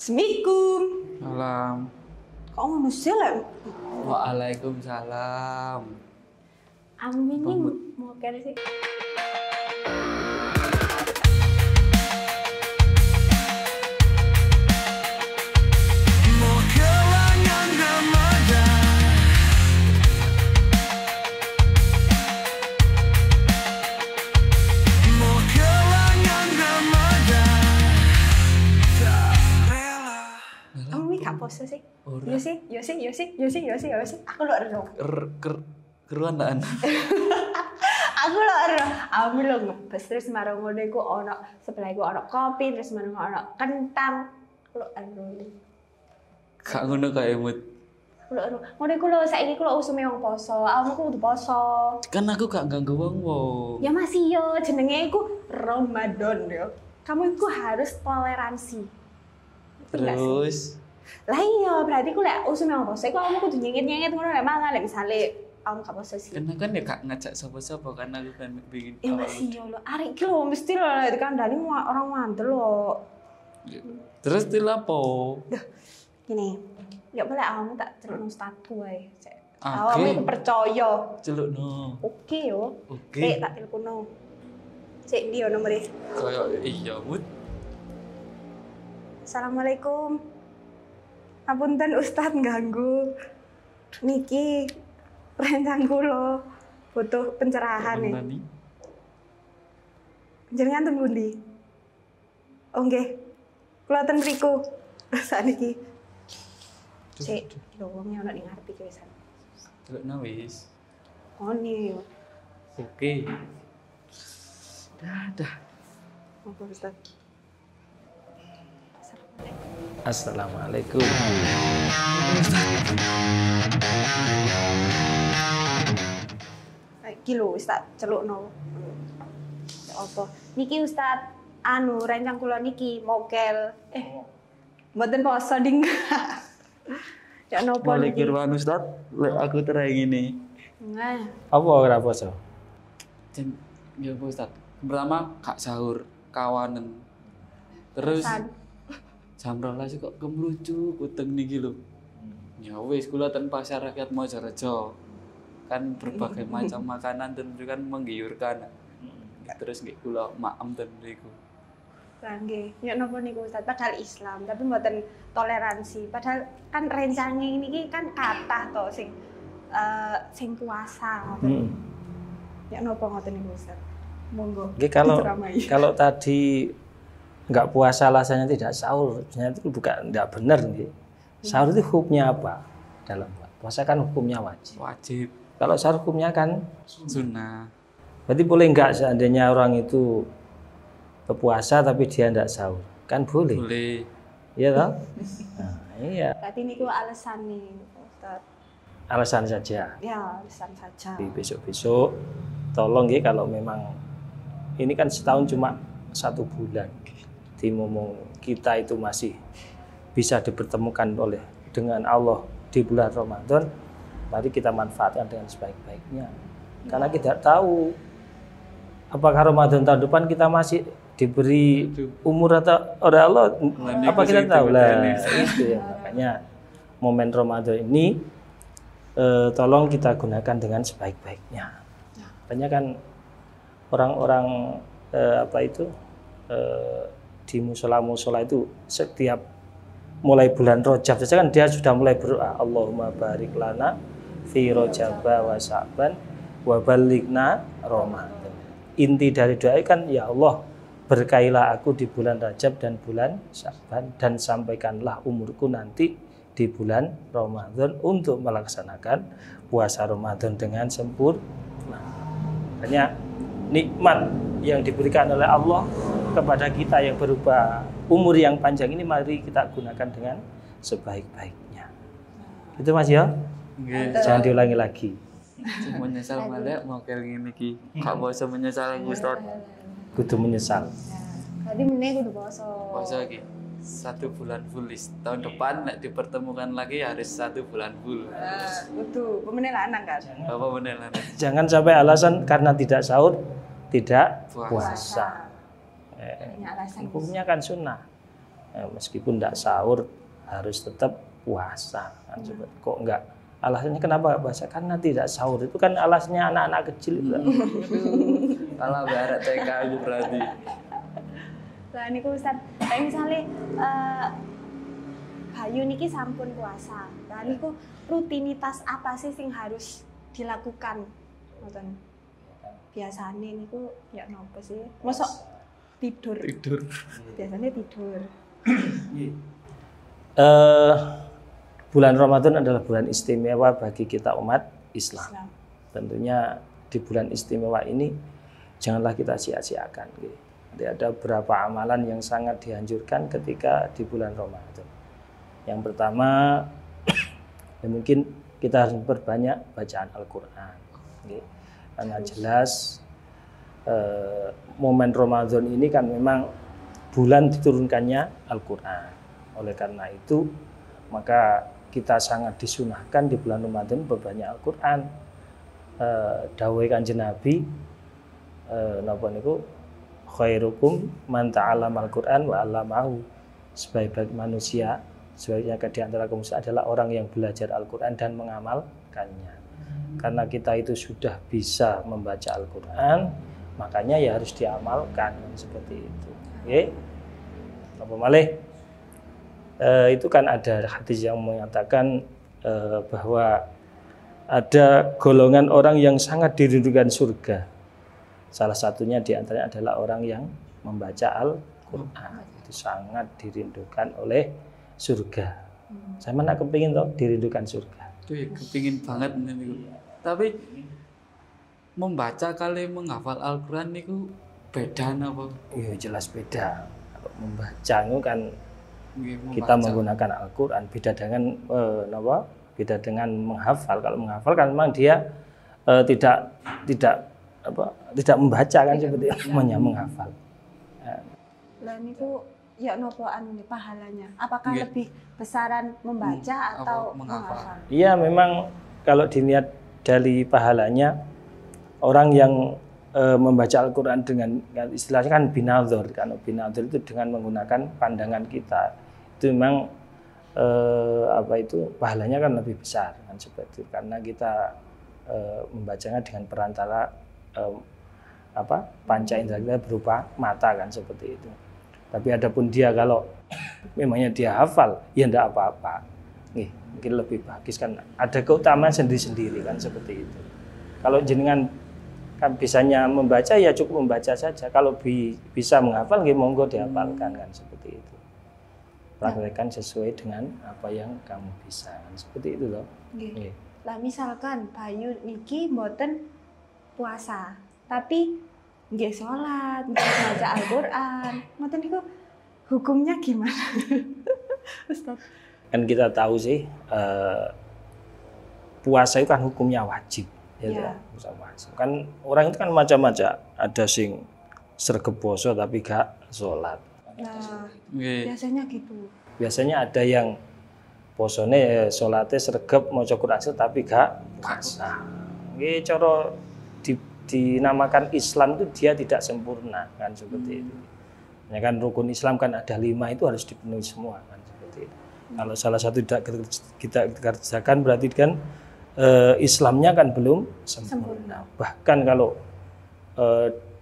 Assalamualaikum. Salam. Kok ngono sih lek? Waalaikumsalam. Amin ini mau kene sih. Poso sih. Yo sih. Aku lo ero. Keruan ndak? Aku lo ero. Aku lo ngebes terus marang ngono iku ono sebelah iku ono kopi terus marang ono kentang. Lo ero. Gak ngono kae mood. Lo ero. Ngono iku lo saiki ku lo usume wong poso. Aku kudu poso. Kan aku gak ganggu wong. Ya masih yo jenenge iku Ramadan yo. Kamu iku harus toleransi. Terus lah iya, berarti aku lek usume wong poso iku aku kudu nyengit-nyengit ngono lek mangan lek misale aku gak poso sih. Karena kan ya gak ngajak sapa-sapa kan aku kan bikin. Ya masih yo lo, arek iki lo mesti lo dikandani orang mandel lo. Terus apa? Duh, gini. Ya boleh aku tak celukno status wae. Oke. Aku percaya. Celukno. Oke yo. Oke. Tak telepono. Cek ndi yo nomere? Kayak iya, Mut. Assalamualaikum. Apunten Ustadz ganggu. Niki rencang kula butuh pencerahan nih. Jenengan ten pundi? Oh nggih. Kula ten mriku. Saniki. Cek, lho wong ono ning ngarep iki wisan. Celukno wis. Oh nih. Oke. Dah. Apa Ustadz? Assalamualaikum. Iki lho wis tak celukno. Apa? Niki Ustaz, rencang kula niki mokel. Mboten poso ding. Ya napa Boleh niki? kirwan Ustaz, lek aku terai ngene. Nah, Apa ora poso? Ya Ustaz. Pertama gak sahur, kawanen. Terus jam 12 kok kemlucu kuteng niki lho. Ya wis kula ten pasar rakyat Mojorejo. Kan berbagai macam makanan tentu kan menggiurkan. Terus nggih kula maem ten niku. lah nggih. Ya napa niku Ustaz, padahal Islam tapi mboten toleransi. Padahal kan rencange niki kan kathah to sing puasa. Ya napa ngoten niku Ustaz? Monggo. Oke, kalau tadi nggak puasa alasannya tidak sahur, sebenarnya itu bukan tidak benar nih. Sahur itu hukumnya apa? Dalam puasa kan hukumnya wajib. Wajib. Kalau sahur hukumnya kan Sunnah. berarti boleh nggak seandainya orang itu berpuasa tapi dia tidak sahur? Kan boleh. Boleh. Iya toh? Nah, iya. Berarti niku alasan nih Ustaz. Alasan saja. Ya, alasan saja. Besok-besok tolong ya kalau memang ini kan setahun cuma 1 bulan. Di momong kita itu masih bisa dipertemukan dengan Allah di bulan Ramadan, mari kita manfaatkan dengan sebaik-baiknya. Karena kita tahu apakah Ramadan tahun depan kita masih diberi umur atau oleh Allah, apa kita tahu lah. Itu ya, makanya momen Ramadan ini tolong kita gunakan dengan sebaik-baiknya. Banyak kan orang-orang di musola-musola itu setiap mulai bulan Rajab saja kan dia sudah mulai berdoa, Allahumma barik lana fi Rajab wa Sya'ban wa balighna Ramadan. Inti dari doa kan ya Allah berkailah aku di bulan Rajab dan bulan Sya'ban dan sampaikanlah umurku nanti di bulan Ramadan untuk melaksanakan puasa Ramadan dengan sempurna. Hanya nikmat yang diberikan oleh Allah kepada kita yang berupa umur yang panjang ini mari kita gunakan dengan sebaik-baiknya. Itu Mas ya? Nggih. Jangan diulangi lagi. Menyesal malah mau kayak gini ki. Gak usah menyesal Ustaz. Kudu menyesal. Tadi meneh kudu poso. Poso ki. 1 bulan full list. Tahun depan nek dipertemukan lagi harus 1 bulan full. Kudu pemene lanang kan. Apa bener lah? Jangan sampai alasan karena tidak sahur tidak puasa. Ini alasan. Hukumnya kan sunnah. Meskipun tidak sahur harus tetap puasa kan. Kok enggak? Alasannya kenapa nggak puasa? Karena tidak sahur. Itu kan alasannya anak-anak kecil itu. Salah barat TK itu berarti. Lah niku Ustaz, kayak misalnya Bayu niki sampun puasa. Lah niku rutinitas apa sih sing harus dilakukan? Ngoten. Biasane niku ya nopo sih? Mosok tidur. Biasanya tidur. Bulan Ramadan adalah bulan istimewa bagi kita umat Islam. Tentunya di bulan istimewa ini janganlah kita sia-siakan. Nanti ada beberapa amalan yang sangat dianjurkan ketika di bulan Ramadan. Yang pertama, ya mungkin kita harus memperbanyak bacaan Al-Quran. Karena jelas momen Ramadan ini kan memang bulan diturunkannya Al-Quran. Oleh karena itu, maka kita sangat disunahkan di bulan Ramadan berbanyak Al-Quran. Dawai Kanjeng Nabi, napa niku khairukum man ta'allama Al-Quran wa 'allamahu. Sebaik-baik manusia, sebaiknya di antara kaum adalah orang yang belajar Al-Quran dan mengamalkannya. Karena kita itu sudah bisa membaca Al-Quran, makanya ya harus diamalkan seperti itu. Oke? Apa malih? Itu kan ada hadis yang mengatakan bahwa ada golongan orang yang sangat dirindukan surga. Salah satunya diantaranya adalah orang yang membaca Al-Quran. Itu sangat dirindukan oleh surga. Saya mana kepingin toh dirindukan surga. Itu ya kepingin banget nih. Tapi membaca kali menghafal Al-Quran itu beda apa? Iya jelas beda. Kalau membaca itu kan kita menggunakan Al-Quran, beda dengan beda dengan menghafal. Kalau menghafal kan memang dia tidak membaca kan seperti namanya menghafal. Lah niku ya nopo anu nih pahalanya? Apakah lebih besaran membaca atau menghafal? Iya memang kalau dilihat dari pahalanya, orang yang membaca Al-Quran dengan istilahnya kan binadzor, kan binadzor itu dengan menggunakan pandangan kita, itu memang pahalanya kan lebih besar kan seperti itu, karena kita membacanya dengan perantara panca indera kita berupa mata kan seperti itu. Tapi adapun dia kalau memangnya dia hafal, ya enggak apa-apa. Mungkin lebih bagus kan, ada keutamaan sendiri-sendiri kan seperti itu. Kalau jenengan kan bisanya membaca ya cukup membaca saja. Kalau bisa menghafal, monggo dihafalkan kan seperti itu. Praktekkan sesuai dengan apa yang kamu bisa kan seperti itu loh. Lah misalkan Bayu niki mboten puasa, tapi nggih salat, nggih baca Al-Qur'an. Ngoten niku hukumnya gimana? Ustaz. Kan kita tahu sih puasa itu kan hukumnya wajib. Ya. Kan orang itu kan macam-macam, ada sing sregep poso tapi gak sholat. Nah, biasanya gitu. Biasanya ada yang posone sholatnya sregep maca Quran tapi gak puasa. Nggih cara dinamakan Islam itu dia tidak sempurna kan seperti itu. Ya kan rukun Islam kan ada 5 itu harus dipenuhi semua kan seperti itu. Kalau salah satu tidak kita kerjakan berarti kan Islamnya kan belum sempurna. Bahkan kalau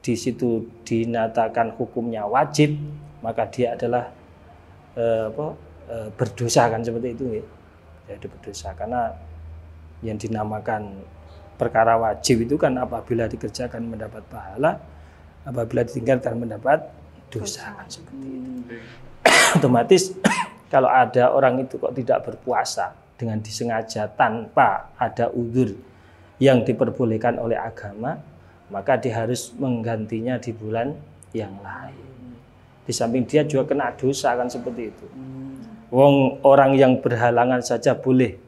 di situ dinyatakan hukumnya wajib, maka dia adalah berdosa kan seperti itu ya. Jadi berdosa karena yang dinamakan perkara wajib itu kan apabila dikerjakan mendapat pahala, apabila ditinggalkan mendapat dosa kan seperti itu. Otomatis kalau ada orang itu kok tidak berpuasa dengan disengaja tanpa ada uzur yang diperbolehkan oleh agama, maka dia harus menggantinya di bulan yang lain. Di samping dia juga kena dosa kan seperti itu. Wong orang yang berhalangan saja boleh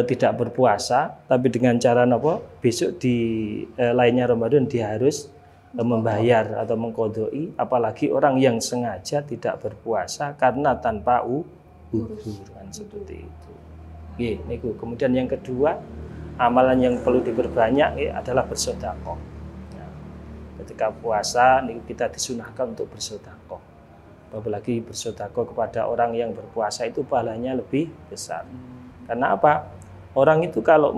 tidak berpuasa, tapi dengan cara apa? Besok di lainnya Ramadan dia harus membayar atau mengqodoi, apalagi orang yang sengaja tidak berpuasa karena tanpa uzur kan seperti itu. Kemudian yang kedua, amalan yang perlu diperbanyak adalah bersedekah. Nah, ketika puasa kita disunahkan untuk bersedekah. Apalagi bersedekah kepada orang yang berpuasa itu pahalanya lebih besar. Karena apa? Orang itu kalau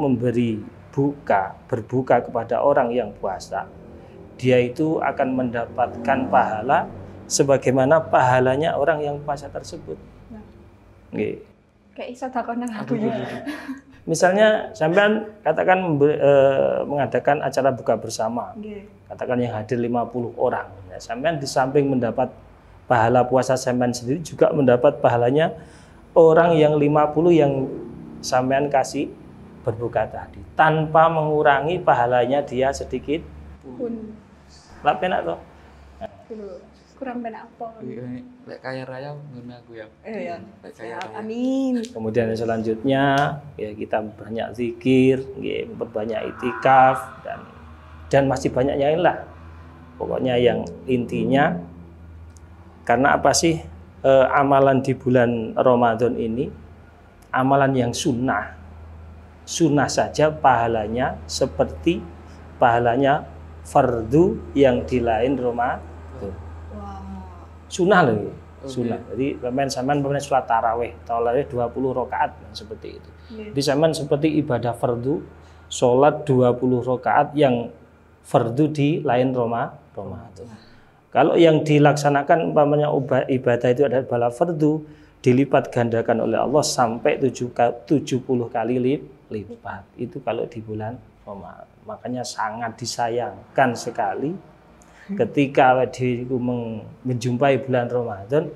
berbuka kepada orang yang puasa, dia itu akan mendapatkan pahala sebagaimana pahalanya orang yang puasa tersebut. Nggih. Kayak iso takon nang aku ya. Misalnya sampean katakan mengadakan acara buka bersama. Katakan yang hadir 50 orang. Nah, sampean di samping mendapat pahala puasa sampean sendiri juga mendapat pahalanya orang yang 50 yang sampean kasih berbuka tadi tanpa mengurangi pahalanya dia sedikit pun. Lah penak toh? Kurang penak apa? Lek kaya raya ngono aku ya. Iya. Lek kaya raya. Amin. Kemudian yang selanjutnya ya kita banyak zikir, berbanyak itikaf dan masih banyak yang lain lah. Pokoknya yang intinya karena apa sih amalan di bulan Ramadan ini amalan yang sunnah saja pahalanya seperti pahalanya fardu yang di lain Ramadan. Sunnah loh, sunnah. Jadi sampean sholat tarawih, 20 rakaat seperti itu. Jadi sampean seperti ibadah fardu, sholat 20 rakaat yang fardu di lain Ramadan. Kalau yang dilaksanakan umpamanya ibadah itu adalah bala fardu, dilipat gandakan oleh Allah sampai 70 kali lipat. Itu kalau di bulan Ramadan. Makanya sangat disayangkan sekali ketika menjumpai bulan Ramadan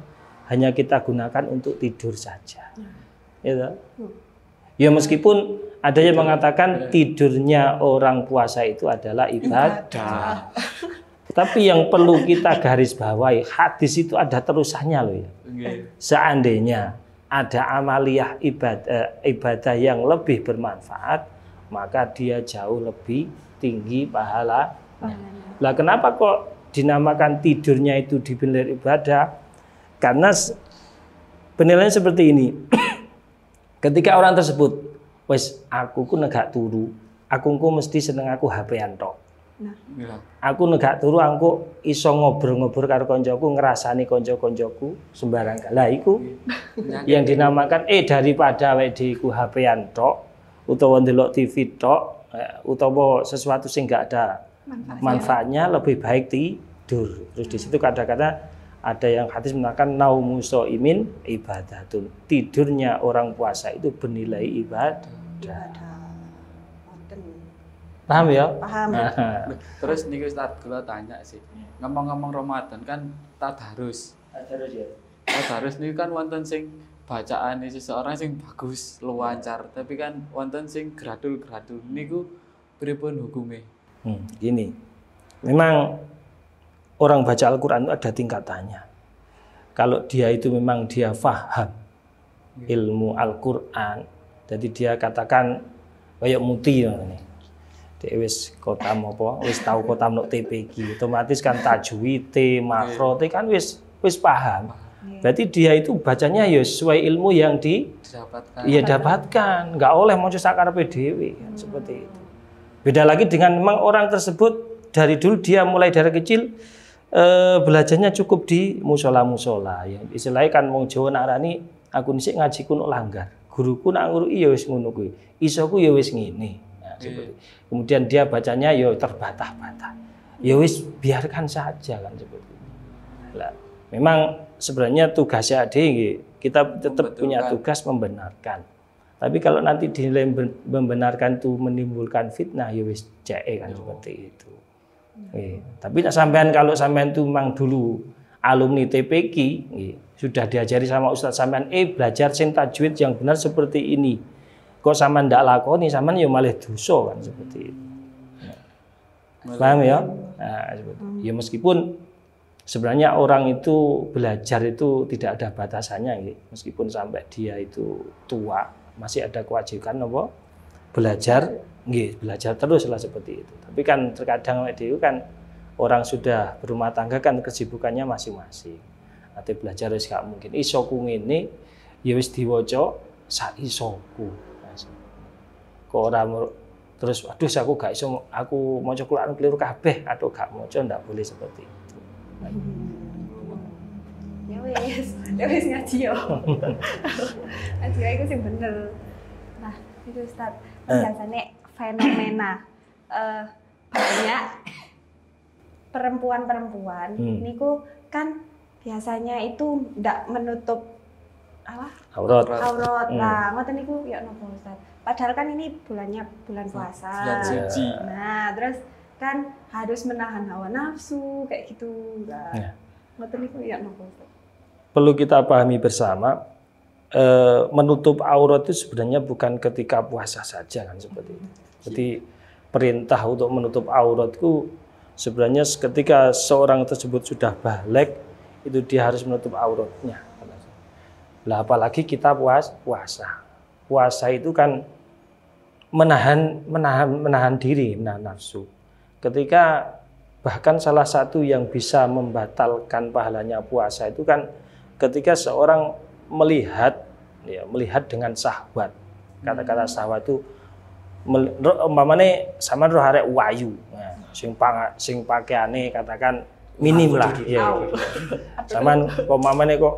hanya kita gunakan untuk tidur saja. Ya meskipun ada yang mengatakan tidurnya orang puasa itu adalah ibadah. Tapi yang perlu kita garis bawahi, hadis itu ada terusannya loh ya. Seandainya ada amaliyah ibadah yang lebih bermanfaat, maka dia jauh lebih tinggi pahala. Lah kenapa kok dinamakan tidurnya itu dinilai ibadah? Karena penilaian seperti ini. Ketika orang tersebut, wes aku ku negak turu, aku mesti seneng aku HP-an tok. Aku negak turu, aku iso ngobrol-ngobrol karo koncoku, ngrasani konco-koncoku sembarang kala iku yang dinamakan daripada awake ku HP-an tok utawa ndelok TV tok utawa sesuatu sing gak ada manfaatnya lebih baik tidur. Terus di situ kadang-kadang ada yang hadis mengatakan naumu shaimin ibadatun. Tidurnya orang puasa itu bernilai ibadah. Paham ya? Paham. Terus niku Ustaz kula tanya sih. Ngomong-ngomong Ramadan kan tadarus. Tadarus ya. Tadarus niku kan wonten sing bacaan seseorang sing bagus, lancar, tapi kan wonten sing gradul-gradul. Niku pripun hukume? Gini. Memang orang baca Al-Qur'an itu ada tingkatannya. Kalau dia itu memang dia faham ilmu Al-Qur'an, jadi dia katakan kayak muti ini. Wis kotam apa wis tahu kotam nok TPQ otomatis kan tajwid makro kan wis paham. Berarti dia itu bacanya ya sesuai ilmu yang dapatkan. Enggak oleh maca sakarepe dhewe kan seperti itu. Beda lagi dengan memang orang tersebut dari dulu dia mulai dari kecil belajarnya cukup di musola ya. Istilahnya kan wong Jawa narani aku nisik ngaji ku nok langgar. Guruku nak nguru iya wis ngono kuwi. Isoku ya wis ngene. Seperti. Kemudian dia bacanya yo terbata-bata. Ya wis biarkan saja kan seperti itu. Lah, memang sebenarnya tugasnya kita tetap punya tugas membenarkan. Tapi kalau nanti dinilai membenarkan itu menimbulkan fitnah ya wis cek kan seperti itu. Tapi kalau sampean itu memang dulu alumni TPQ sudah diajari sama Ustadz sampean belajar sing tajwid yang benar seperti ini. Kok sama ndak lakoni, sama ya malah dosa kan seperti itu. Paham ya? Nah, ya meskipun sebenarnya orang itu belajar itu tidak ada batasannya, meskipun sampai dia itu tua masih ada kewajiban apa? Belajar terus lah seperti itu. Tapi kan terkadang itu kan orang sudah berumah tangga kan kesibukannya masing-masing. Nanti belajar wis gak mungkin. Isoku ngene ya wis diwaca sak isoku. Kok ora terus aduh aku gak iso aku maca Quran keliru kabeh atau gak maca ndak boleh seperti itu. Ya wis wis ngaji yo. Ngaji iku sing bener. Nah, itu Ustaz, biasanya fenomena banyak perempuan-perempuan niku kan biasanya itu ndak menutup apa? Aurat. Nah, ngoten niku ya napa Ustaz? Padahal kan ini bulan puasa. Bulan suci. Nah, terus kan harus menahan hawa nafsu kayak gitu. Nah, ngoten niku ya napa Ustaz? Perlu kita pahami bersama, menutup aurat itu sebenarnya bukan ketika puasa saja kan seperti itu. Jadi perintah untuk menutup auratku sebenarnya ketika seorang tersebut sudah baligh itu dia harus menutup auratnya. Lah apalagi kita puasa. Puasa itu kan menahan diri, menahan nafsu. Ketika bahkan salah satu yang bisa membatalkan pahalanya puasa itu kan ketika seorang melihat dengan syahwat. Kata-kata syahwat itu umpamane sampean roh arek wayu. Nah, sing pakaiane katakan minim lah ya. Sampean umpamane kok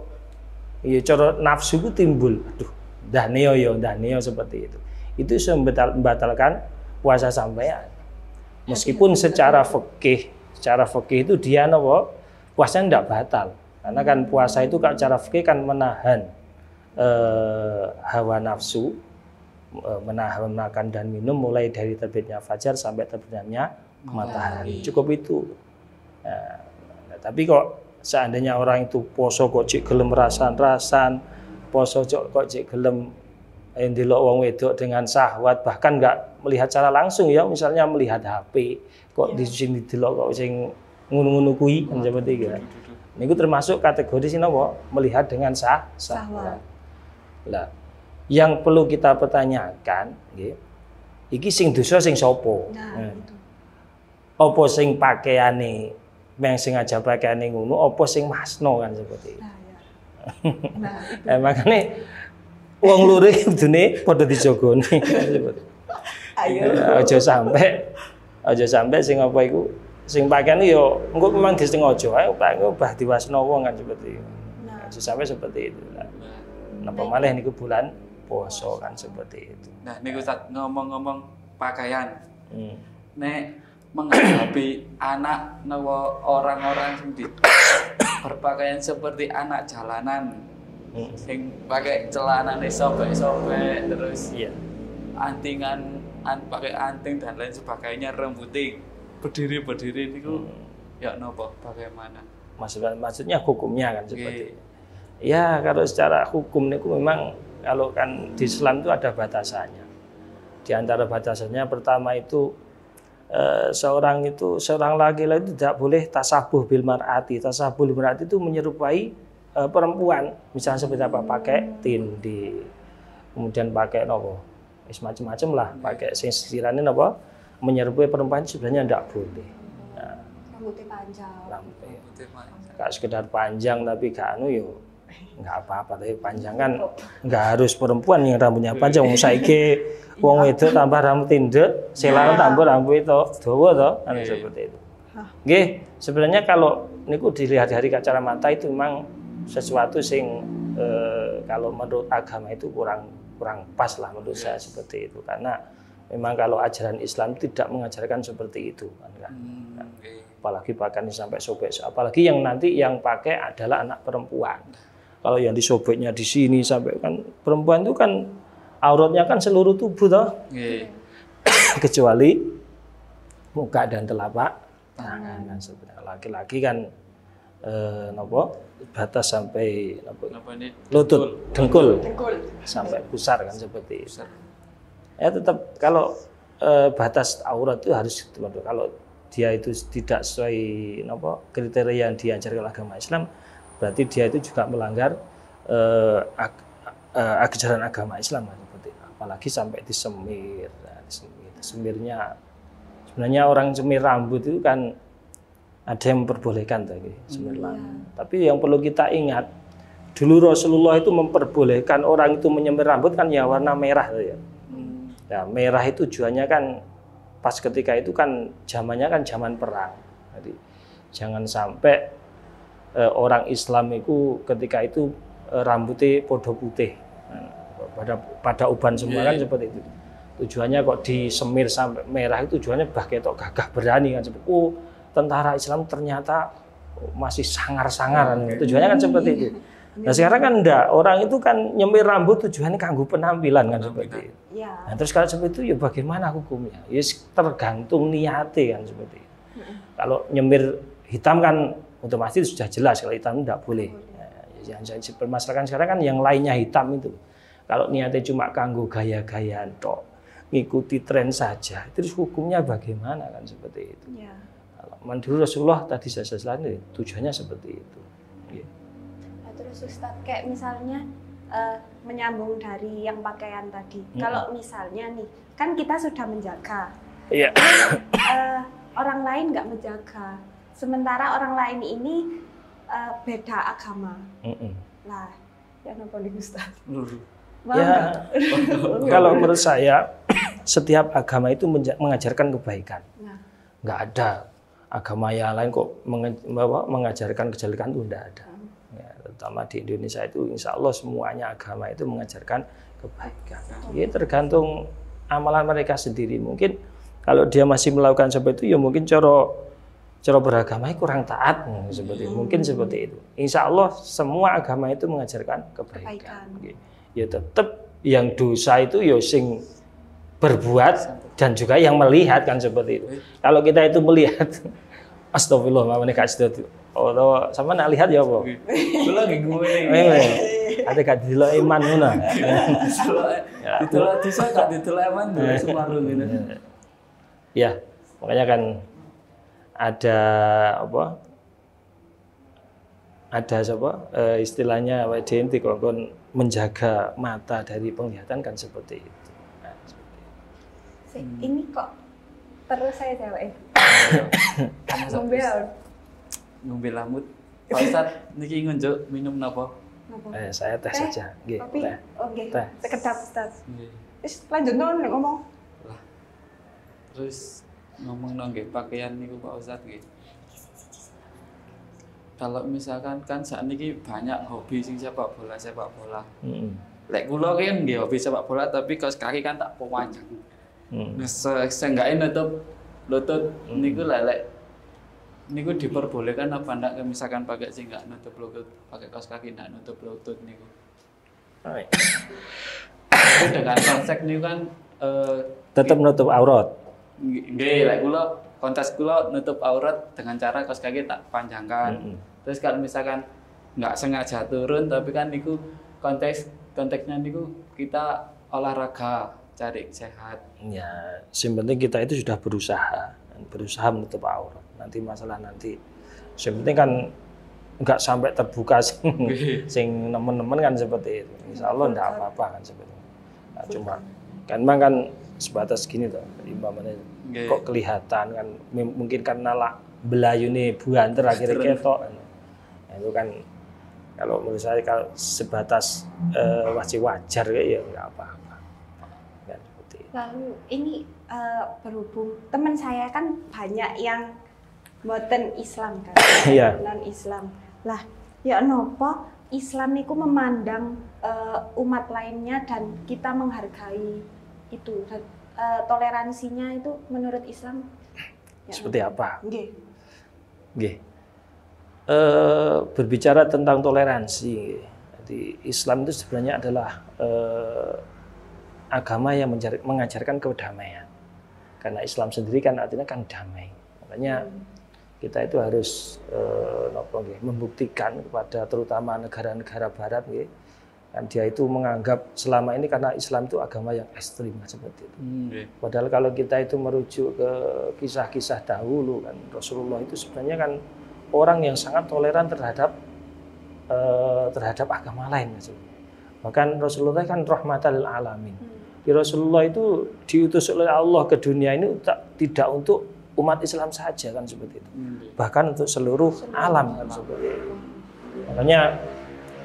ya cara nafsu ku timbul. Aduh, neo seperti itu. Itu bisa membatalkan puasa sampean. Meskipun secara fikih itu dia napa puasanya tidak batal. Karena kan puasa itu kan cara fikih kan menahan hawa nafsu, menahan makan dan minum mulai dari terbitnya fajar sampai terbitnya matahari. Cukup itu. Nah, tapi kok seandainya orang itu poso kok cek gelem rasan-rasan, poso kok cek gelem ndelok wong wedok dengan syahwat, bahkan nggak melihat secara langsung ya, misalnya melihat HP, kok di sini delok kok sing ngono-ngono kuwi kan seperti itu. Niku termasuk kategori sing napa? Melihat dengan syahwat. Lah, yang perlu kita pertanyakan nggih, iki sing dosa sing sapa? Apa sing pakaiane meng sengaja pakaiane ngono, apa sing masno kan seperti itu. Makanya wong loro iki kudune padha dijogoni. Ayo. Aja sampai sing apa iku sing pakaiane yo engko memang disengaja ae ubah diwasno wong kan seperti itu. Aja sampai seperti itu. Napa malih niku bulan poso kan seperti itu. Nah niku Ustaz ngomong-ngomong pakaian. Nek menghadapi anak nawa orang-orang sing berpakaian seperti anak jalanan, sing pakai celana sobek-sobek terus antingan pakai anting dan lain sebagainya, rambutnya berdiri niku ya napa bagaimana? Maksudnya hukumnya kan seperti itu. Ya kalau secara hukum niku memang kalau kan di Islam itu ada batasannya. Di antara batasannya pertama itu seorang laki-laki itu tidak boleh tasabuh bil mar'ati. Tasabuh bil mar'ati itu menyerupai perempuan, misalnya seperti apa, pakai tindi, kemudian pakai nopo, macam-macam lah, pakai sisirane nopo, menyerupai perempuan sebenarnya tidak boleh. Nah, rambutnya panjang. Gak sekedar panjang tapi gak anu yo, nggak apa-apa, tapi panjang kan nggak harus perempuan yang rambutnya panjang. Saiki wong wedok tambah rambut tindek, selana tambah rambut itu dawa to, kan seperti itu. Nggih, sebenarnya kalau niku dilihat dari kacamata itu memang sesuatu sing kalau menurut agama itu kurang pas lah menurut saya seperti itu, karena memang kalau ajaran Islam tidak mengajarkan seperti itu kan. Apalagi bahkan sampai sobek, apalagi yang nanti yang pakai adalah anak perempuan. Kalau yang disobeknya di sini sampai kan perempuan itu kan auratnya kan seluruh tubuh toh. Kecuali muka dan telapak tangan. Kan sebenarnya laki-laki kan batas sampai lutut, dengkul sampai pusar kan seperti itu. Ya tetap kalau batas aurat itu harus kalau dia itu tidak sesuai kriteria yang diajarkan oleh agama Islam, berarti dia itu juga melanggar ajaran agama Islam seperti itu. Apalagi sampai disemir. Semirnya sebenarnya orang semir rambut itu kan ada yang memperbolehkan tadi semir rambut. Tapi yang perlu kita ingat, dulu Rasulullah itu memperbolehkan orang itu menyemir rambut kan ya warna merah ya. Nah, merah itu tujuannya kan pas ketika itu kan zamannya kan zaman perang. Jadi jangan sampai orang Islam itu ketika itu rambutnya podo putih. Pada uban semua kan seperti itu. Tujuannya kok disemir sampai merah itu tujuannya bah ketok gagah berani kan seperti oh tentara Islam ternyata masih sangar-sangar tujuannya kan seperti itu. Nah sekarang kan enggak, orang itu kan nyemir rambut tujuannya kanggo penampilan kan seperti itu. Nah terus kalau seperti itu ya bagaimana hukumnya? Ya tergantung niatnya kan seperti itu. Kalau nyemir hitam kan otomatis sudah jelas kalau hitam enggak boleh. Yang saya permasalahkan sekarang kan yang lainnya hitam itu. Kalau niatnya cuma kanggo gaya-gayaan tok, ngikuti tren saja, terus hukumnya bagaimana kan seperti itu. Ya. Kalau mandiri Rasulullah tadi saya jelaskan tujuannya seperti itu. Ya. Nah, terus Ustadz kayak misalnya menyambung dari yang pakaian tadi. Kalau misalnya nih, kan kita sudah menjaga. Iya. Orang lain nggak menjaga. Sementara orang lain ini beda agama. Lah, ya napa nih Ustadz? Ya, kalau menurut saya setiap agama itu mengajarkan kebaikan. Nggak ada agama yang lain kok mengajarkan kejelekan itu nggak ada. Ya, terutama di Indonesia itu insya Allah semuanya agama itu mengajarkan kebaikan. Ya, tergantung amalan mereka sendiri. Mungkin kalau dia masih melakukan seperti itu ya mungkin cara beragamanya kurang taat seperti itu. Mungkin seperti itu. Insya Allah semua agama itu mengajarkan kebaikan. Ya tetap yang dosa itu ya sing berbuat dan juga yang melihat kan seperti itu. Kalau kita itu melihat, astagfirullah, mamane gak sedot. Oh, sama nak lihat ya apa? Kula nggih gue. Ada gak didelok iman ngono. Didelok dosa gak didelok iman separuh ngene. Ya, makanya kan ada apa? Ada istilahnya identik kon menjaga mata dari penglihatan kan seperti itu. Nah, seperti itu. Ini kok terus saya jawab. Ngombe lamut. Pak Ustadz niki ngunjuk minum napa? Saya teh saja. Nggih. Kopi. Oke. Sekedap Ustaz. Nggih. Wis lanjut ngomong. Lah. Terus ngomong nggih pakaian niku Pak Ustadz nggih. Kalau misalkan kan saat ini banyak hobi sing sepak bola. Lek kula kan nggih hobi sepak bola tapi kaos kaki kan tak panjang. Nah, seenggaknya nutup lutut niku lek niku diperbolehkan apa ndak misalkan pakai sing enggak nutup lutut, pakai kaos kaki ndak nutup lutut niku. Dengan konsep niku kan tetap nutup aurat. Nggih, lek kula kontes kula nutup aurat dengan cara kaos kaki tak panjangkan. Terus kalau misalkan nggak sengaja turun tapi kan niku konteksnya niku kita olahraga cari sehat. Ya, yang penting kita itu sudah berusaha menutup aurat. Nanti masalah nanti. Yang penting kan nggak sampai terbuka sing teman-teman kan seperti itu. Insya Allah nggak apa-apa kan seperti itu. Nah, cuma kan memang kan sebatas gini tuh imbamane kok kelihatan kan mungkin karena lah belayune buanter akhirnya ketok. Nah, itu kan kalau menurut saya kalau sebatas wajar ya nggak apa-apa. Kan seperti itu. Lalu ini berhubung teman saya kan banyak yang mboten Islam kan, non Islam. Lah, ya nopo Islam niku memandang umat lainnya dan kita menghargai itu. Toleransinya itu menurut Islam ya, seperti apa? Nggih. Berbicara tentang toleransi, jadi Islam itu sebenarnya adalah agama yang mengajarkan kedamaian. Karena Islam sendiri kan artinya kan damai. Makanya kita itu harus membuktikan kepada terutama negara-negara Barat, kan dia itu menganggap selama ini karena Islam itu agama yang ekstrim seperti itu. Padahal kalau kita itu merujuk ke kisah-kisah dahulu kan Rasulullah itu sebenarnya kan orang yang sangat toleran terhadap agama lain. Bahkan Rasulullah kan rahmatan lil alamin. Rasulullah itu diutus oleh Allah ke dunia ini tidak untuk umat Islam saja kan seperti itu. Bahkan untuk seluruh alam kan seperti itu. Makanya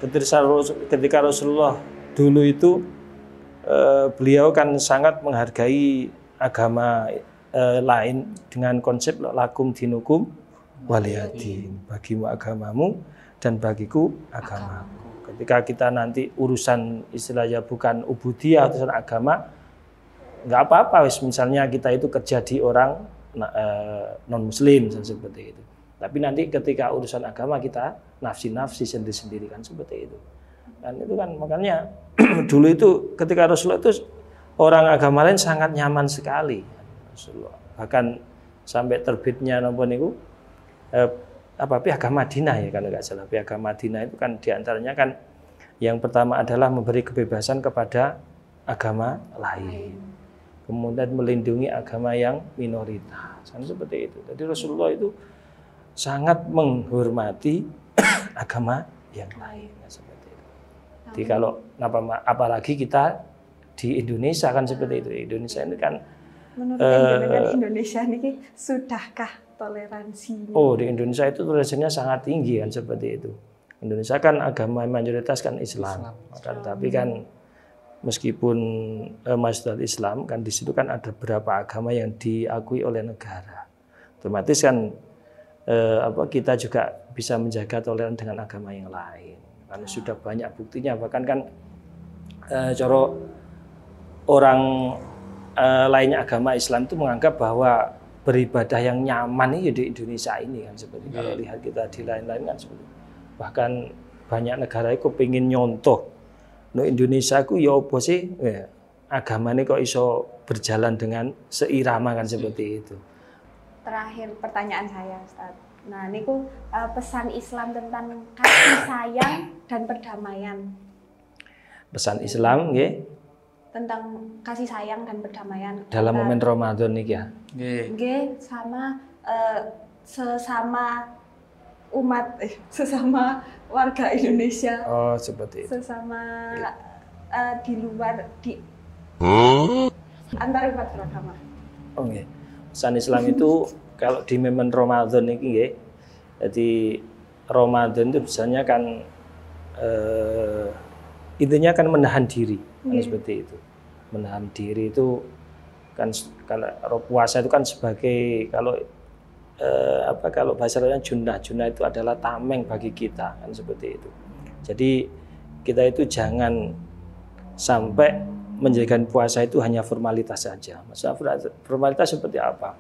ketika Rasulullah dulu itu beliau kan sangat menghargai agama lain dengan konsep lakum dinukum waliyadin, bagimu agamamu dan bagiku agamaku. Ketika kita nanti urusan istilahnya bukan ubudiyah, urusan agama, nggak apa-apa. Misalnya kita itu kerja di orang non-muslim seperti itu. Tapi nanti ketika urusan agama kita nafsi-nafsi sendiri-sendiri kan seperti itu. Dan itu kan makanya dulu itu ketika Rasulullah itu orang agama lain sangat nyaman sekali. Rasulullah. Bahkan sampai terbitnya napa niku Piagam Madinah ya kalau nggak salah. Piagam Madinah itu kan diantaranya kan yang pertama adalah memberi kebebasan kepada agama lain, kemudian melindungi agama yang minoritas, kan seperti itu. Jadi Rasulullah itu sangat menghormati agama yang lain, seperti itu. Jadi kalau apalagi kita di Indonesia kan seperti itu. Indonesia ini kan menurut Indonesia ini sudahkah toleransinya? Oh, di Indonesia itu toleransinya sangat tinggi kan seperti itu. Indonesia kan agama mayoritas kan Islam. Kan, tapi kan meskipun mayoritas Islam kan di situ kan ada beberapa agama yang diakui oleh negara. Otomatis kan kita juga bisa menjaga toleran dengan agama yang lain. Karena sudah banyak buktinya, bahkan kan orang lainnya agama Islam itu menganggap bahwa beribadah yang nyaman ini di Indonesia ini kan seperti kalau lihat kita di lain-lain kan seperti bahkan banyak negara itu pengen nyontoh no Indonesia ku ya apa sih agama ini kok iso berjalan dengan seirama kan seperti itu. Terakhir pertanyaan saya Ustaz. Nah ini pesan Islam tentang kasih sayang dan perdamaian. Pesan Islam nggih tentang kasih sayang dan perdamaian dalam momen Ramadan nih ya. Nggih, sama sesama umat sesama warga Indonesia. Oh, seperti itu. Sesama di luar antar umat beragama. Oh nggih. Pesan Islam itu kalau di momen Ramadan iki nggih. Jadi Ramadan itu biasanya kan intinya kan menahan diri. Kan seperti itu. Menahan diri itu kan kalau puasa itu kan sebagai kalau bahasa lainnya junah itu adalah tameng bagi kita kan seperti itu. Jadi kita itu jangan sampai menjadikan puasa itu hanya formalitas saja. Maksudnya formalitas seperti apa?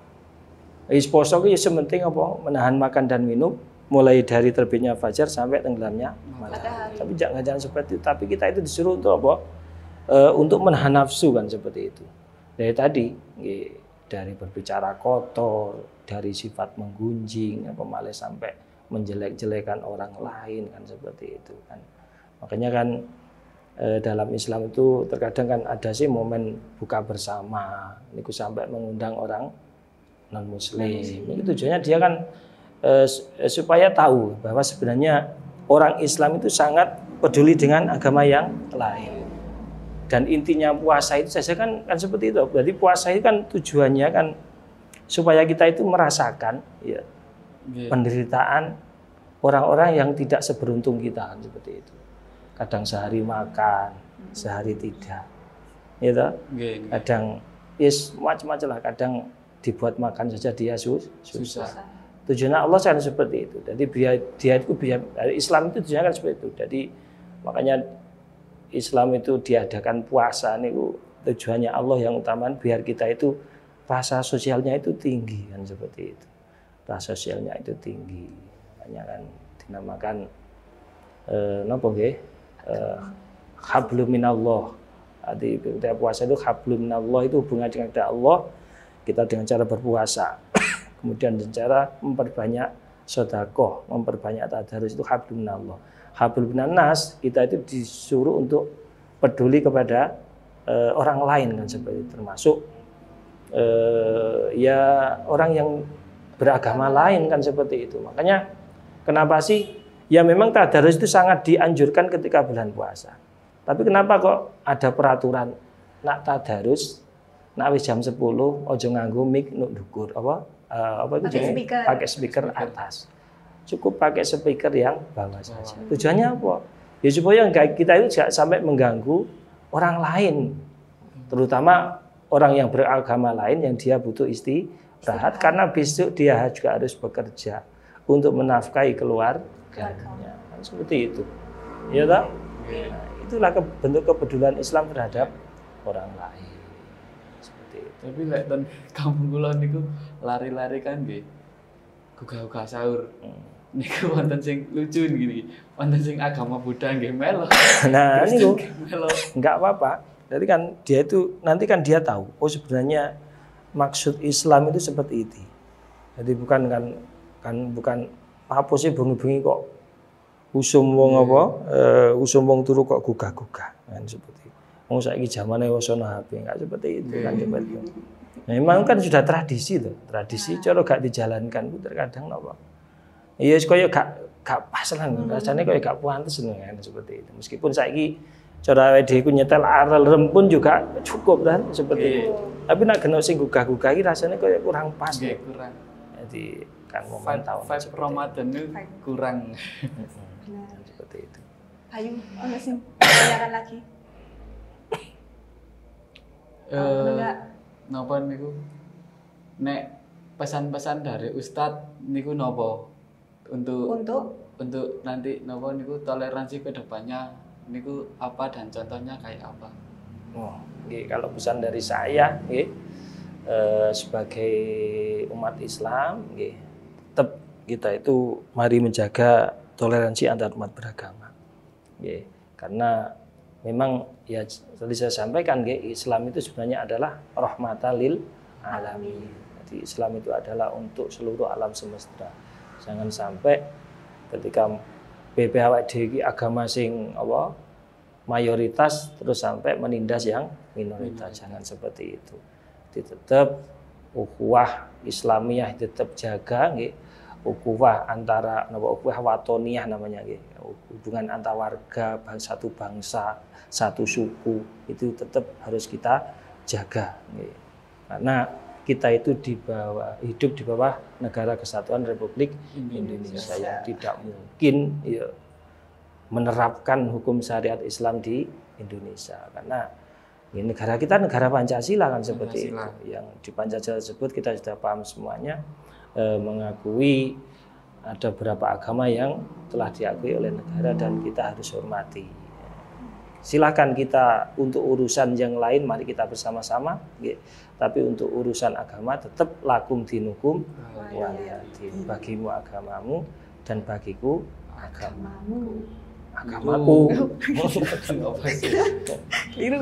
Puasa itu sementing apa? Menahan makan dan minum mulai dari terbitnya fajar sampai tenggelamnya matahari. Tapi jangan seperti itu. Tapi kita itu disuruh untuk apa? Untuk menahan nafsu kan seperti itu. Dari tadi dari berbicara kotor, dari sifat menggunjing, malah sampai menjelek-jelekan orang lain kan seperti itu kan. Makanya kan dalam Islam itu terkadang kan ada sih momen buka bersama, niku sampai mengundang orang non muslim. Itu tujuannya dia kan supaya tahu bahwa sebenarnya orang Islam itu sangat peduli dengan agama yang lain. Dan intinya puasa itu saja kan seperti itu. Jadi puasa itu kan tujuannya kan supaya kita itu merasakan ya, penderitaan orang-orang yang tidak seberuntung kita kan seperti itu. Kadang sehari makan, sehari tidak. Gitu. Kadang macam-macam lah. Kadang dibuat makan saja dia susah. Tujuannya Allah kan seperti itu. Jadi dia itu Islam itu tujuannya kan seperti itu. Jadi makanya Islam itu diadakan puasa nih tujuannya Allah yang utama biar kita itu rasa sosialnya itu tinggi kan seperti itu. Rasa sosialnya itu tinggi. Makanya kan dinamakan napa nggih? Hablum minallah. Arti kita puasa itu hablum minallah itu hubungan dengan Allah kita dengan cara berpuasa. Kemudian dengan cara memperbanyak sedekah, memperbanyak tadarus itu hablum minallah. Hablum minannas kita itu disuruh untuk peduli kepada orang lain kan seperti itu. Termasuk ya orang yang beragama lain kan seperti itu. Makanya kenapa sih ya memang tadarus itu sangat dianjurkan ketika bulan puasa. Tapi kenapa kok ada peraturan nak tadarus nak wis jam 10 ojo nganggo mic nuk ndukur apa itu pakai speaker atas. Cukup pakai speaker yang bawah saja. Tujuannya apa? Ya supaya kita itu tidak sampai mengganggu orang lain. Terutama orang yang beragama lain yang dia butuh istirahat karena besok dia juga harus bekerja untuk menafkahi keluarganya. kan seperti itu. Ya tak? Nah, itulah bentuk kepedulian Islam terhadap orang lain. Seperti itu. Tapi lek ten kampung kula niku lari-lari kan nggih. Gugah-gugah sahur. Niku wonten sing lucu gini. Wonten sing agama Buddha nggih melo. Nah, niku melo. enggak apa-apa. Jadi kan dia itu nanti kan dia tahu, oh sebenarnya maksud Islam itu seperti itu. Jadi bukan apa sih bengi-bengi kok usum wong apa, usum wong turu kok gugah-gugah kan seperti itu. Wong saiki zamane wis ana HP, enggak seperti itu kan seperti itu. Nah, memang kan sudah tradisi tuh. Tradisi cara gak dijalankan itu terkadang apa? Iya koyo gak pas lah, rasane koyo gak pantes kan seperti itu. Meskipun saiki cara awake ku nyetel alarm pun juga cukup kan seperti itu. Tapi nek kena sing gugah-gugah iki rasane koyo kurang pas. Nggih, kurang. Jadi kan memantau Vibe Ramadan itu kurang. Benar. Seperti itu. Ayo, ono sing tanyakan lagi. Enggak. Napa niku? Nek pesan-pesan dari Ustadz niku napa? Untuk nanti napa niku toleransi ke depannya niku apa dan contohnya kayak apa? Oh, kalau pesan dari saya, sebagai umat Islam, tetap kita itu mari menjaga toleransi antar umat beragama. Karena memang ya tadi saya sampaikan, Islam itu sebenarnya adalah rahmatan lil alamin. Jadi Islam itu adalah untuk seluruh alam semesta. Jangan sampai ketika BPHWD agama sing apa mayoritas terus sampai menindas yang minoritas. Jangan seperti itu. Jadi tetap ukhuwah Islamiyah tetap jaga nggih. Ukhuwah antara ukhuwah watoniyah namanya nggih. Hubungan antar warga satu bangsa, satu suku itu tetap harus kita jaga nggih. Karena kita itu hidup di bawah Negara Kesatuan Republik Indonesia yang tidak mungkin ya, menerapkan hukum syariat Islam di Indonesia karena ya, negara kita negara Pancasila kan seperti itu. Yang di Pancasila tersebut kita sudah paham semuanya mengakui ada beberapa agama yang telah diakui oleh negara dan kita harus hormati. Silakan kita untuk urusan yang lain mari kita bersama-sama. Tapi untuk urusan agama tetap lakum dinukum waliyadin. Bagimu agamamu dan bagiku agamaku. Liru.